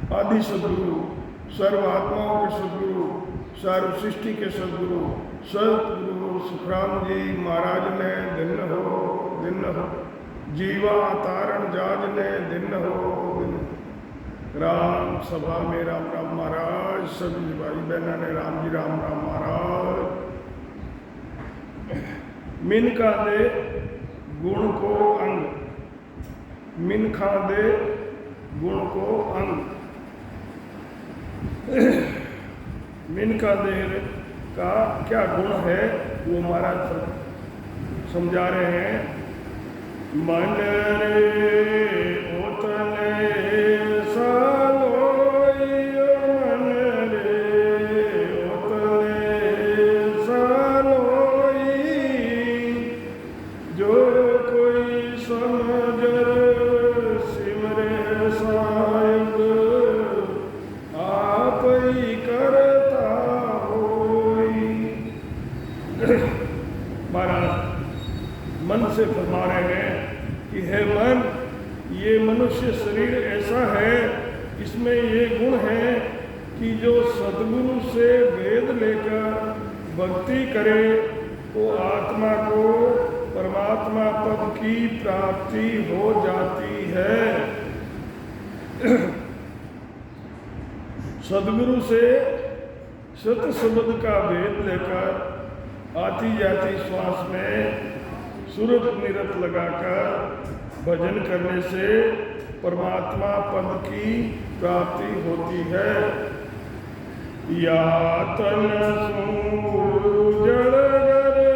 आदि सदगुरु, सर्व आत्माओं के सदगुरु, सर्व सृष्टि के सदगुरु सतगुरु सुखराम जी महाराज ने दिन हो जीवा तारण जाज ने दिन हो दिन। राम सभा में राम राम महाराज, सभी भाई बहना ने राम जी राम राम महाराज। मिनखा दे गुण को अंग, मिनखा दे गुण को अंग। मिनखा दे का क्या गुण है वो महाराज समझा रहे हैं। मन रे ओतने सालोई, मन रे ओतने सालोई, जो कोई समझर सिमरे साहिब, आप ही करता होई। महाराज मन से फरमा रहे हैं कि हे मन, ये मनुष्य शरीर ऐसा है, इसमें ये गुण है कि जो सद्गुरु से वेद लेकर भक्ति करे वो आत्मा को परमात्मा पद की प्राप्ति हो जाती है। सद्गुरु से सत शब्द का वेद लेकर आती जाती श्वास में सुरत निरत लगाकर भजन करने से परमात्मा पद की प्राप्ति होती है। या तन जड़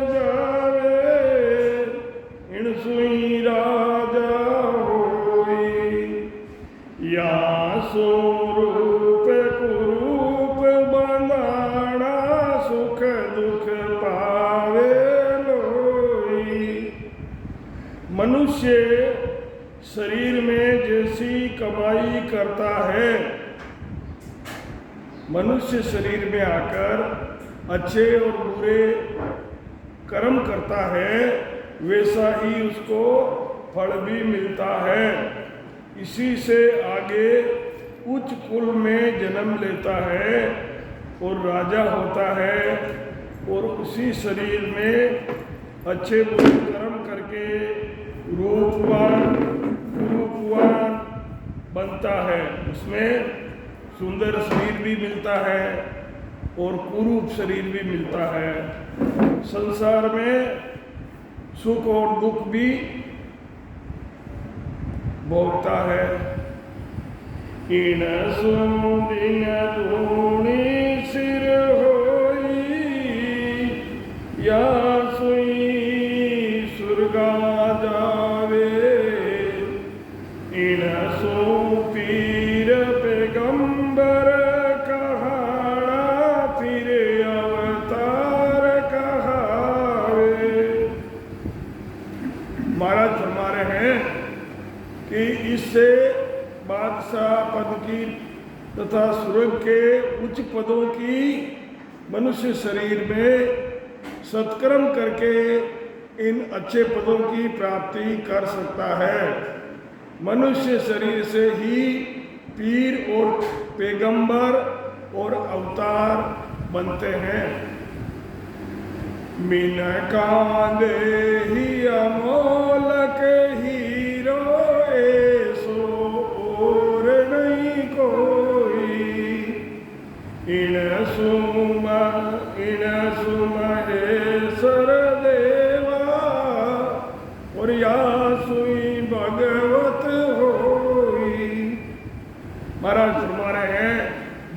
जावे, इन सुई राजा होई, या स्वरूप कुरूप बंधाना, सुख दुख पावे लोई। मनुष्य शरीर में जैसी कमाई करता है, मनुष्य शरीर में आकर अच्छे और बुरे कर्म करता है, वैसा ही उसको फल भी मिलता है। इसी से आगे उच्च कुल में जन्म लेता है और राजा होता है, और उसी शरीर में अच्छे बुरे कर्म करके रूपवान बनता है। उसमें सुंदर शरीर भी मिलता है और कुरूप शरीर भी मिलता है। संसार में सुख और दुख भी भोगता है। इन सुदिन धूणी सिर होई, या सुई सुरगा जावे, इन सो पीर पैगंबर कहाना, फिरे अवतार कहावे। महाराज फरमा रहे हैं कि इससे बादशाह पद की तथा स्वर्ग के उच्च पदों की मनुष्य शरीर में सत्कर्म करके इन अच्छे पदों की प्राप्ति कर सकता है। मनुष्य शरीर से ही पीर और पैगंबर और अवतार बनते हैं। मिनका दे ही अमोलक हीरो, ऐसो और नहीं कोई, इन सुमहेश्वर देवा, और या सुई भगवत होई। महाराज फरमा रहे हैं,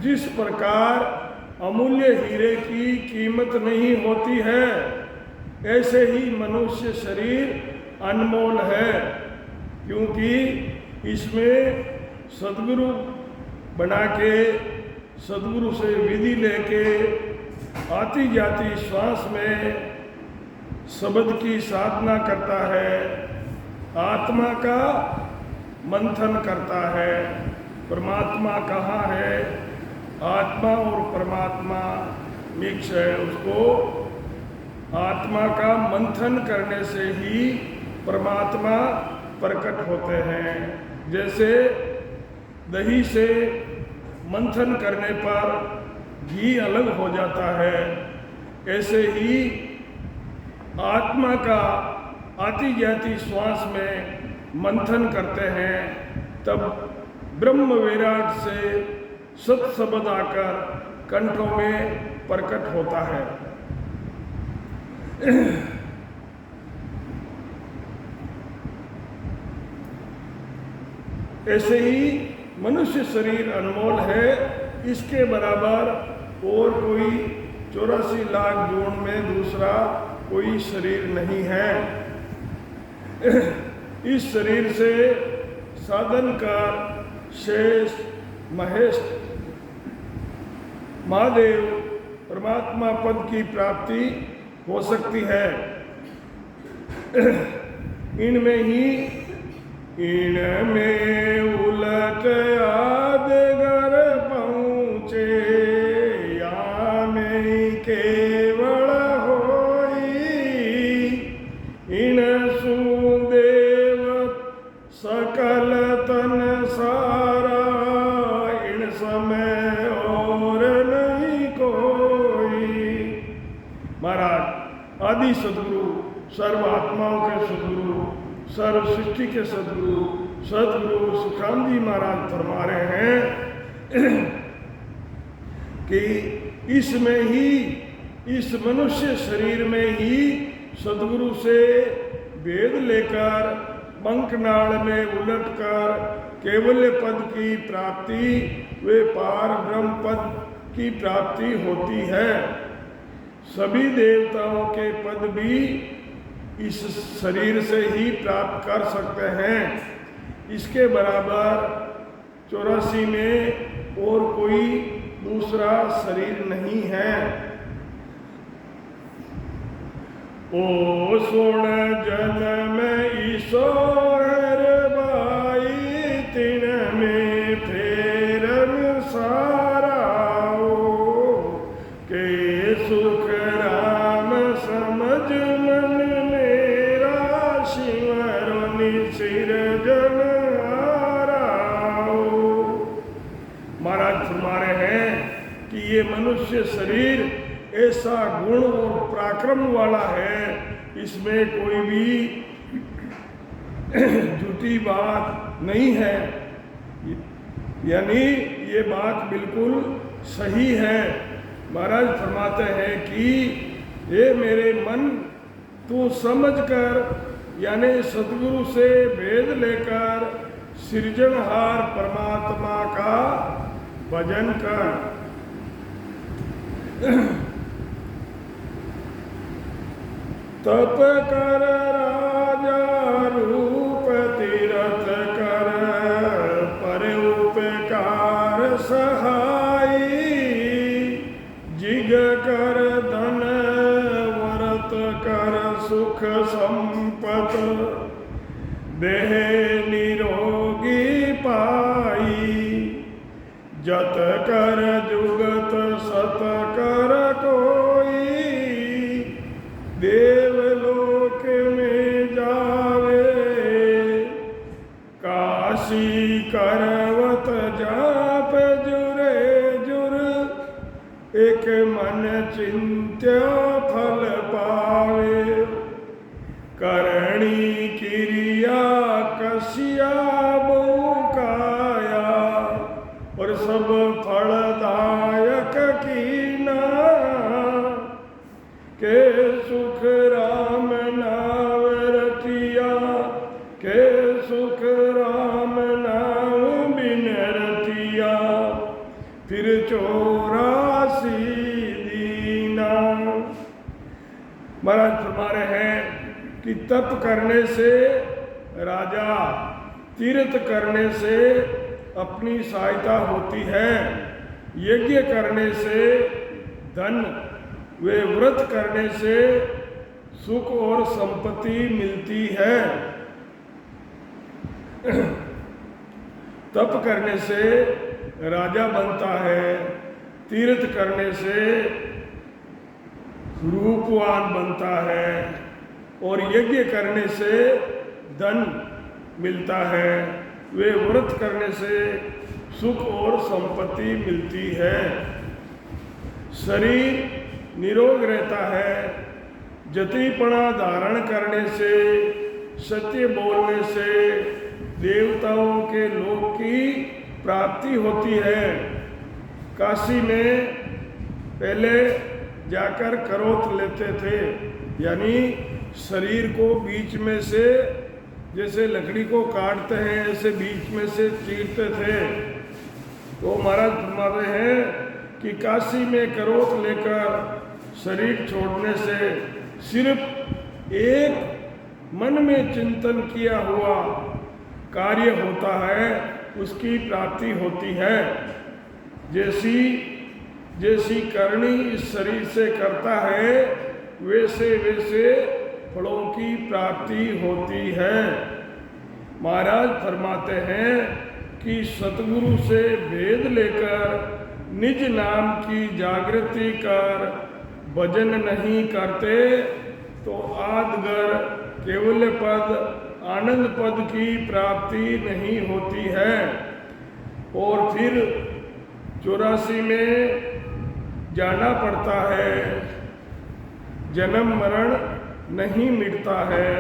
जिस प्रकार अमूल्य हीरे की कीमत नहीं होती है, ऐसे ही मनुष्य शरीर अनमोल है, क्योंकि इसमें सद्गुरु बना के, सद्गुरु से विधि लेके आती जाती श्वास में शब्द की साधना करता है, आत्मा का मंथन करता है। परमात्मा कहाँ है, आत्मा और परमात्मा मिक्स है, उसको आत्मा का मंथन करने से ही परमात्मा प्रकट होते हैं। जैसे दही से मंथन करने पर घी अलग हो जाता है, ऐसे ही आत्मा का आती जाती श्वास में मंथन करते हैं, तब ब्रह्म वैराग से सत शब्द आकर कंठों में प्रकट होता है। ऐसे ही मनुष्य शरीर अनमोल है, इसके बराबर और कोई 84 लाख जोड़ में दूसरा कोई शरीर नहीं है। इस शरीर से साधन कर शेष महेश महादेव परमात्मा पद की प्राप्ति हो सकती है। इनमें उलट आदगर पहुँचे, या में केवल होई, इन सुदेव सकल तन सारा, इन समय और नहीं कोई। महाराज आदि सदगुरु, सर्व आत्माओं के सदगुरु, सर्व सृष्टि के सदगुरु सदगुरु सुखराम जी महाराज फरमा रहे हैं कि इसमें ही, इस मनुष्य शरीर में ही सदगुरु से वेद लेकर पंखनाड़ में उलटकर केवल्य पद की प्राप्ति, वे पार ब्रह्म पद की प्राप्ति होती है। सभी देवताओं के पद भी इस शरीर से ही प्राप्त कर सकते हैं। इसके बराबर 84 में और कोई दूसरा शरीर नहीं है। ओ सुन जन्म ईश्वर बाई, तिन में फेरन सारा हो, के सुख राम समझ मन मेरा, शिवरुनि सिरजन हाराओ। महाराज फरमा रहे हैं कि ये मनुष्य शरीर ऐसा गुण और पराक्रम वाला है, इसमें कोई भी झूठी बात नहीं है, यानी ये बात बिल्कुल सही है। महाराज फरमाते हैं कि ये मेरे मन, तू समझ कर, यानी सतगुरु से वेद लेकर सृजनहार परमात्मा का भजन कर। तप कर राजा रूप तीरथ कर, पर उपकार सहाई, जिग कर धन व्रत कर सुख संपत, देह निरोगी पाई, जत कर जुगत सत कर कोई, देवलोक में जावे, काशी करवत जाप जुरे जुर, एक मन चिंत्य फल पावे, करणी क्रिया कसिया बहुकाया, और सब फलदायक कीना, के सुख राम नाम रतिया, के सुख राम नाम बिन रतिया, फिर 84 दीना। महाराज फरमा रहे हैं कि तप करने से राजा, तीर्थ करने से अपनी सहायता होती है, यज्ञ करने से धन, वे व्रत करने से सुख और संपत्ति मिलती है। तप करने से राजा बनता है, तीर्थ करने से रूपवान बनता है, और यज्ञ करने से धन मिलता है, वे व्रत करने से सुख और संपत्ति मिलती है। शरीर निरोग रहता है। जतिपना धारण करने से, सत्य बोलने से देवताओं के लोक की प्राप्ति होती है। काशी में पहले जाकर करोत लेते थे, यानी शरीर को बीच में से, जैसे लकड़ी को काटते हैं ऐसे बीच में से चीरते थे। तो महाराज फरमाते हैं कि काशी में करोत लेकर शरीर छोड़ने से सिर्फ एक मन में चिंतन किया हुआ कार्य होता है, उसकी प्राप्ति होती है। जैसी जैसी करनी इस शरीर से करता है, वैसे वैसे फलों की प्राप्ति होती है। महाराज फरमाते हैं कि सतगुरु से भेद लेकर निज नाम की जागृति कर भजन नहीं करते तो आदगर केवल पद आनंद पद की प्राप्ति नहीं होती है। और फिर 84 में जाना पड़ता है, जन्म मरण नहीं मिटता है।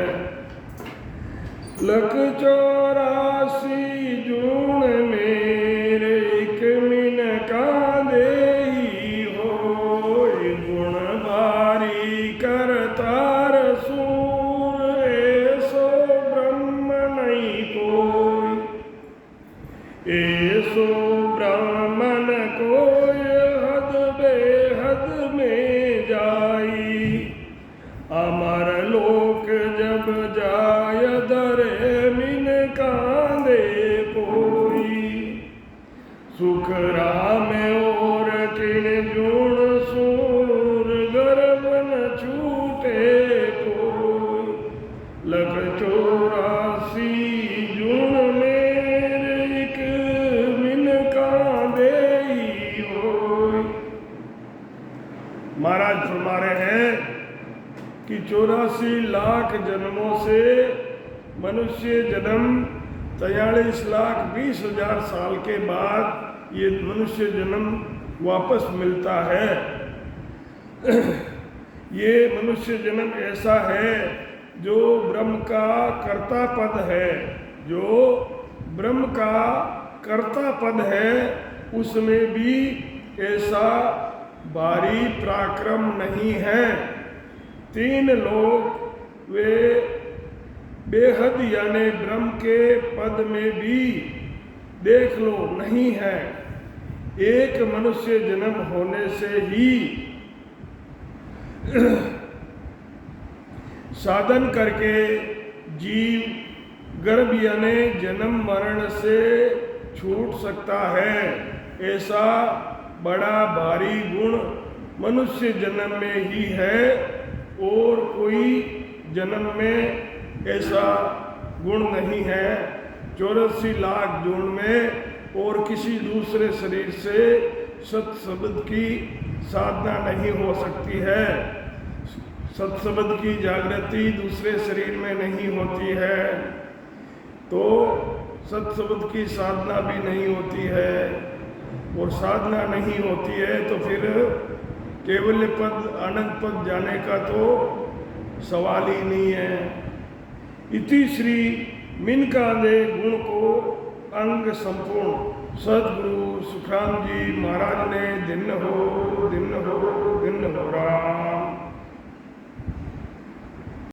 लख 84 जून मेरे एक मिन का देही हो, गुण भारी करतार सूर ऐसो ब्रह्म नहीं कोई, ऐसो ब्राह्मण कोई हद बेहद में जाई। अमर लोक जब जाय दरे मिन कांदे कोई, सुख राम और किन जुण सूर गर्भ न छूटे कोई। लख 84 जून मेरे एक मिन कांदे होई। महाराज फरमा रहे हैं कि 84 लाख जन्मों से मनुष्य जन्म 43,20,000 साल के बाद ये मनुष्य जन्म वापस मिलता है। ये मनुष्य जन्म ऐसा है जो ब्रह्म का कर्ता पद है, जो ब्रह्म का कर्ता पद है, उसमें भी ऐसा भारी पराक्रम नहीं है। 3 लोग वे बेहद यानी ब्रह्म के पद में भी देख लो नहीं है। एक मनुष्य जन्म होने से ही साधन करके जीव गर्भ यानी जन्म मरण से छूट सकता है। ऐसा बड़ा भारी गुण मनुष्य जन्म में ही है और कोई जन्म में ऐसा गुण नहीं है। 84 लाख जून में और किसी दूसरे शरीर से सत शब्द की साधना नहीं हो सकती है। सत शब्द की जागृति दूसरे शरीर में नहीं होती है, तो सत शब्द की साधना भी नहीं होती है। और साधना नहीं होती है तो फिर केवल पद आनंद पद जाने का तो सवाल ही नहीं है। इति श्री मिनकांदे गुण को अंग संपूर्ण सदगुरु सुखराम जी महाराज ने दिन हो दिन हो दिन हो राम।